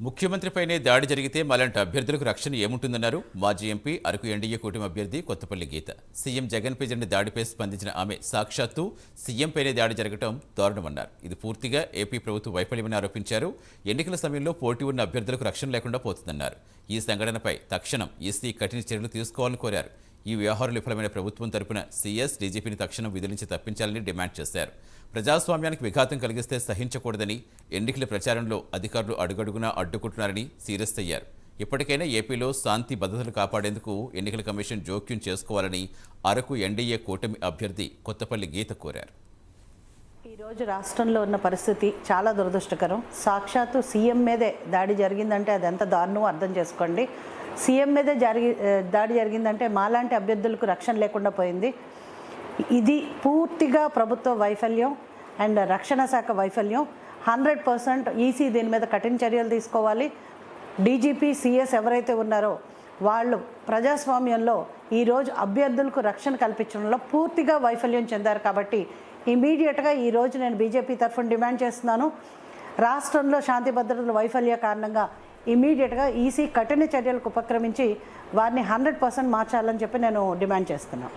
ముఖ్యమంత్రిపైనే దాడి జరిగితే మలాంటి అభ్యర్థులకు రక్షణ ఏముంటుందన్నారు మాజీ ఎంపీ అరకు ఎన్డీఏ కూటమి అభ్యర్థి కొత్తపల్లి గీత. సీఎం జగన్పై జరిగిన దాడిపై స్పందించిన ఆమె సాక్షాత్తు సీఎంపైనే దాడి జరగడం దారుణమన్నారు. ఇది పూర్తిగా ఏపీ ప్రభుత్వ వైఫల్యమని ఆరోపించారు. ఎన్నికల సమయంలో పోటీ ఉన్న అభ్యర్థులకు రక్షణ లేకుండా పోతుందన్నారు. ఈ సంఘటనపై తక్షణం ఈసీ కఠిన చర్యలు తీసుకోవాలని కోరారు. ఈ వ్యవహారం విఫలమైన ప్రభుత్వం తరపున సీఎస్ డీజీపీని తక్షణం విధుల నుంచి తప్పించాలని డిమాండ్ చేశారు. ప్రజాస్వామ్యానికి విఘాతం కలిగిస్తే సహించకూడదని, ఎన్నికల ప్రచారంలో అధికారులు అడుగడుగునా అడ్డుకుంటున్నారని సీరియస్ అయ్యారు. ఇప్పటికైనా ఏపీలో శాంతి భద్రతలు కాపాడేందుకు ఎన్నికల కమిషన్ జోక్యం చేసుకోవాలని అరకు ఎన్డీఏ కూటమి అభ్యర్థి కొత్తపల్లి గీత కోరారు. ఈరోజు రాష్ట్రంలో ఉన్న పరిస్థితి చాలా దురదృష్టకరం. సాక్షాత్తు సీఎం మీదే దాడి జరిగిందంటే అది ఎంత దారుణమో అర్థం చేసుకోండి. సీఎం మీదే దాడి జరిగిందంటే మాలాంటి అభ్యర్థులకు రక్షణ లేకుండా పోయింది. ఇది పూర్తిగా ప్రభుత్వ వైఫల్యం అండ్ రక్షణ శాఖ వైఫల్యం. 100% ఈసీ దీని మీద కఠిన చర్యలు తీసుకోవాలి. డీజీపీ సిఎస్ ఎవరైతే ఉన్నారో వాళ్ళు ప్రజాస్వామ్యంలో ఈరోజు అభ్యర్థులకు రక్షణ కల్పించడంలో పూర్తిగా వైఫల్యం చెందారు. కాబట్టి ఇమీడియట్గా ఈరోజు నేను బీజేపీ తరఫున డిమాండ్ చేస్తున్నాను. రాష్ట్రంలో శాంతి భద్రతల వైఫల్య కారణంగా ఇమీడియట్గా ఈసీ కఠిన చర్యలకు ఉపక్రమించి వారిని 100% మార్చాలని చెప్పి నేను డిమాండ్ చేస్తున్నాను.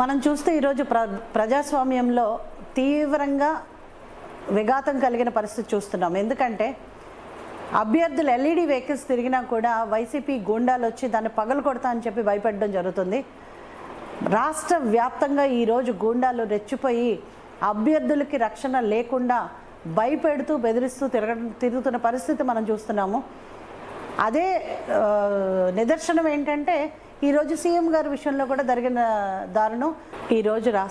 మనం చూస్తే ఈరోజు ప్రజాస్వామ్యంలో తీవ్రంగా విఘాతం కలిగిన పరిస్థితి చూస్తున్నాం. ఎందుకంటే అభ్యర్థులు ఎల్ఈడి వెహికల్స్ తిరిగినా కూడా వైసీపీ గూండాలు వచ్చి దాన్ని పగలకొడతా అని చెప్పి భయపెట్టడం జరుగుతుంది. రాష్ట్ర వ్యాప్తంగా ఈరోజు గూండాలు రెచ్చిపోయి అభ్యర్థులకి రక్షణ లేకుండా భయపెడుతూ బెదిరిస్తూ తిరుగుతున్న పరిస్థితి మనం చూస్తున్నాము. అదే నిదర్శనం ఏంటంటే ఈరోజు సీఎం గారి విషయంలో కూడా జరిగిన దారుణం. ఈరోజు